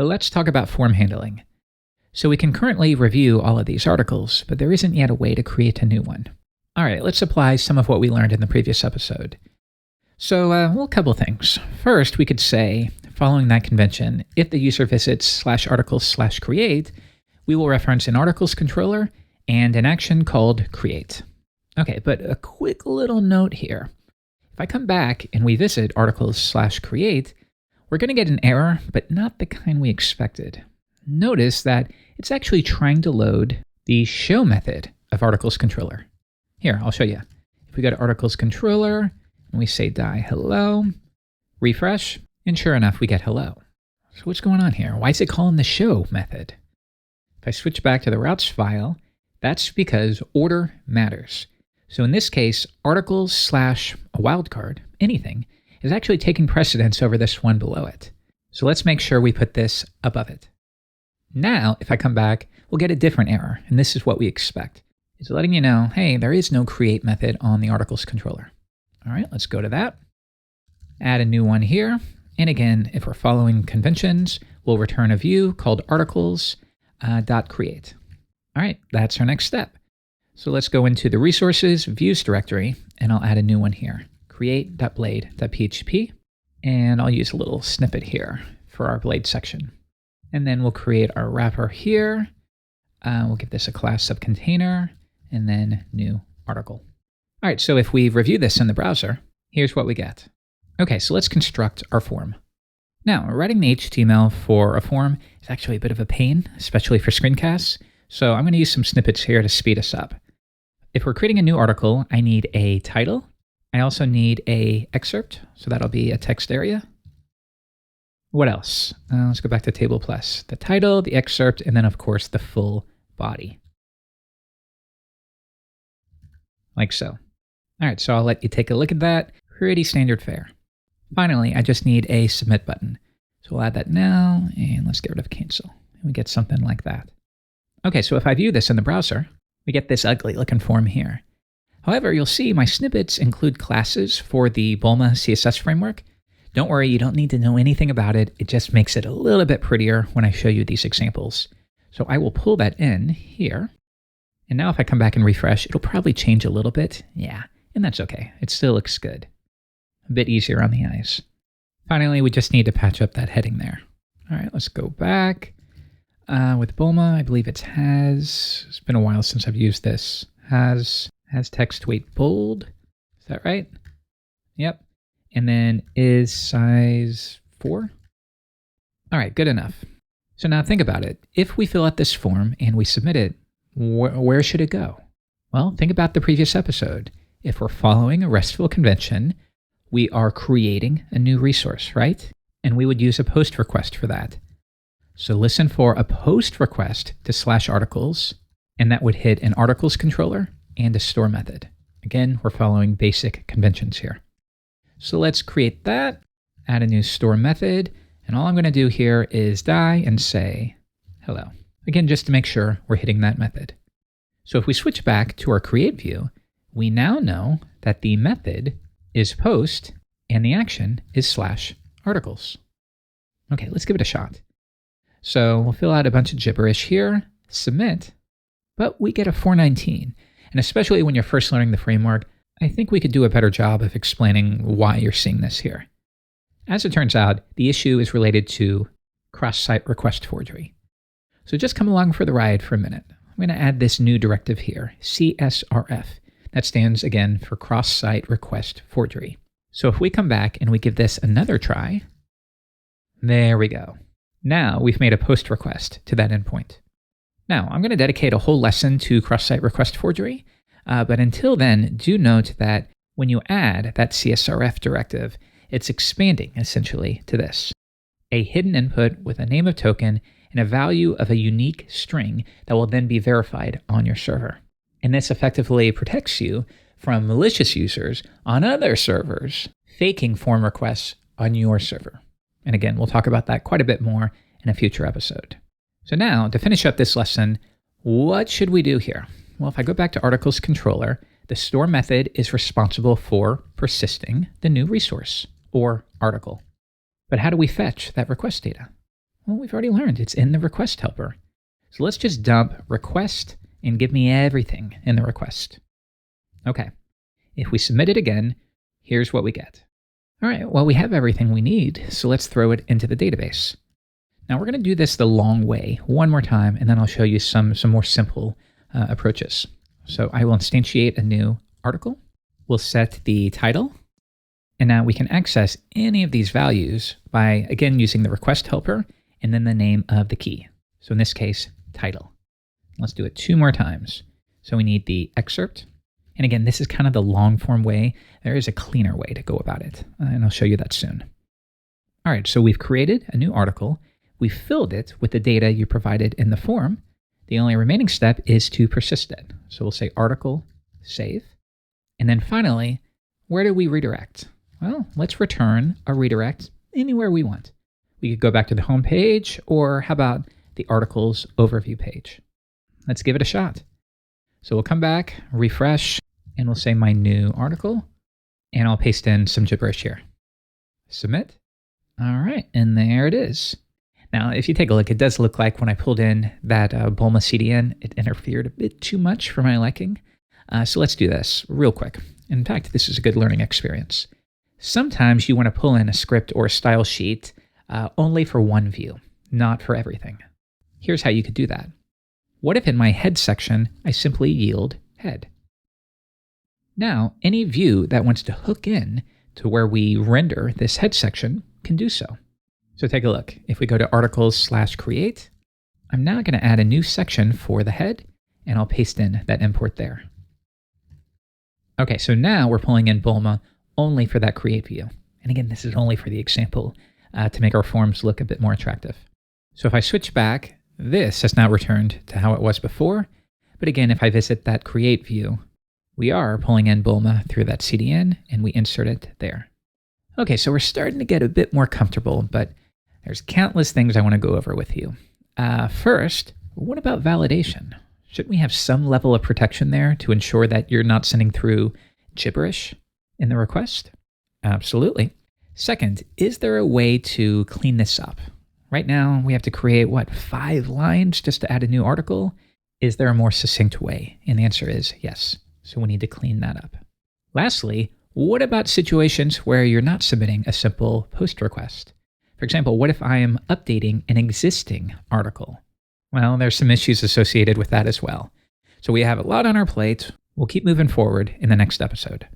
Let's talk about form handling. So we can currently review all of these articles, but there isn't yet a way to create a new one. All right, let's apply some of what we learned in the previous episode. So, a couple things. First, we could say, following that convention, if the user visits /articles/create, we will reference an articles controller and an action called create. Okay, but a quick little note here. If I come back and we visit articles/create, we're going to get an error, but not the kind we expected. Notice that it's actually trying to load the show method of articles controller. Here, I'll show you. If we go to articles controller and we say die hello, refresh, and sure enough, we get hello. So what's going on here? Why is it calling the show method? If I switch back to the routes file, that's because order matters. So in this case, articles/a wildcard, anything, is actually taking precedence over this one below it. So let's make sure we put this above it. Now, if I come back, we'll get a different error, and this is what we expect. It's letting you know, hey, there is no create method on the articles controller. All right, let's go to that. Add a new one here. And again, if we're following conventions, we'll return a view called articles.create. All right, that's our next step. So let's go into the resources views directory, and I'll add a new one here. create.blade.php, and I'll use a little snippet here for our blade section. And then we'll create our wrapper here. We'll give this a class of container, and then new article. All right, so if we review this in the browser, here's what we get. Okay, so let's construct our form. Now, writing the HTML for a form is actually a bit of a pain, especially for screencasts. So I'm going to use some snippets here to speed us up. If we're creating a new article, I need a title. I also need a excerpt, so that'll be a text area. What else? Let's go back to Table Plus. The title, the excerpt, and then of course the full body. Like so. All right, so I'll let you take a look at that. Pretty standard fare. Finally, I just need a submit button. So we'll add that now, and let's get rid of cancel. And we get something like that. Okay, so if I view this in the browser, we get this ugly looking form here. However, you'll see my snippets include classes for the Bulma CSS framework. Don't worry, you don't need to know anything about it. It just makes it a little bit prettier when I show you these examples. So I will pull that in here. And now if I come back and refresh, it'll probably change a little bit. Yeah, and that's okay. It still looks good. A bit easier on the eyes. Finally, we just need to patch up that heading there. All right, let's go back. With Bulma, I believe it's has. It's been a while since I've used this. Has text weight bold. Is that right? Yep. And then is size 4. All right, good enough. So now think about it. If we fill out this form and we submit it, where should it go? Well, think about the previous episode. If we're following a RESTful convention, we are creating a new resource, right? And we would use a post request for that. So listen for a post request to /articles, and that would hit an articles controller and a store method. Again, we're following basic conventions here. So let's create that, add a new store method, and all I'm going to do here is die and say hello. Again, just to make sure we're hitting that method. So if we switch back to our create view, we now know that the method is post and the action is /articles. Okay, let's give it a shot. So we'll fill out a bunch of gibberish here, submit, but we get a 419. And especially when you're first learning the framework, I think we could do a better job of explaining why you're seeing this here. As it turns out, the issue is related to cross-site request forgery. So just come along for the ride for a minute. I'm going to add this new directive here, CSRF. That stands again for cross-site request forgery. So if we come back and we give this another try, there we go. Now we've made a post request to that endpoint. Now I'm going to dedicate a whole lesson to cross-site request forgery, but until then, do note that when you add that CSRF directive, it's expanding essentially to this: a hidden input with a name of token and a value of a unique string that will then be verified on your server. And this effectively protects you from malicious users on other servers faking form requests on your server. And again, we'll talk about that quite a bit more in a future episode. So now, to finish up this lesson, what should we do here? Well, if I go back to Articles Controller, the store method is responsible for persisting the new resource or article. But how do we fetch that request data? Well, we've already learned it's in the request helper. So let's just dump request and give me everything in the request. Okay, if we submit it again, here's what we get. All right, well, we have everything we need, so let's throw it into the database. Now we're going to do this the long way one more time, and then I'll show you some more simple approaches. So I will instantiate a new article. We'll set the title. And now we can access any of these values by, again, using the request helper and then the name of the key. So in this case, title. Let's do it 2 more times. So we need the excerpt. And again, this is kind of the long form way. There is a cleaner way to go about it, and I'll show you that soon. All right, so we've created a new article. We filled it with the data you provided in the form. The only remaining step is to persist it. So we'll say article, save. And then finally, where do we redirect? Well, let's return a redirect anywhere we want. We could go back to the home page, or how about the article's overview page? Let's give it a shot. So we'll come back, refresh, and we'll say my new article, and I'll paste in some gibberish here. Submit. All right, and there it is. Now, if you take a look, it does look like when I pulled in that Bulma CDN, it interfered a bit too much for my liking. So let's do this real quick. In fact, this is a good learning experience. Sometimes you want to pull in a script or a style sheet only for one view, not for everything. Here's how you could do that. What if in my head section, I simply yield head? Now, any view that wants to hook in to where we render this head section can do so. So take a look. If we go to articles/create, I'm now going to add a new section for the head, and I'll paste in that import there. Okay, so now we're pulling in Bulma only for that create view. And again, this is only for the example to make our forms look a bit more attractive. So if I switch back, this has now returned to how it was before. But again, if I visit that create view, we are pulling in Bulma through that CDN, and we insert it there. Okay, so we're starting to get a bit more comfortable, but there's countless things I want to go over with you. First, what about validation? Shouldn't we have some level of protection there to ensure that you're not sending through gibberish in the request? Absolutely. Second, is there a way to clean this up? Right now, we have to create, 5 lines just to add a new article? Is there a more succinct way? And the answer is yes. So we need to clean that up. Lastly, what about situations where you're not submitting a simple post request? For example, what if I am updating an existing article? Well, there's some issues associated with that as well. So we have a lot on our plate. We'll keep moving forward in the next episode.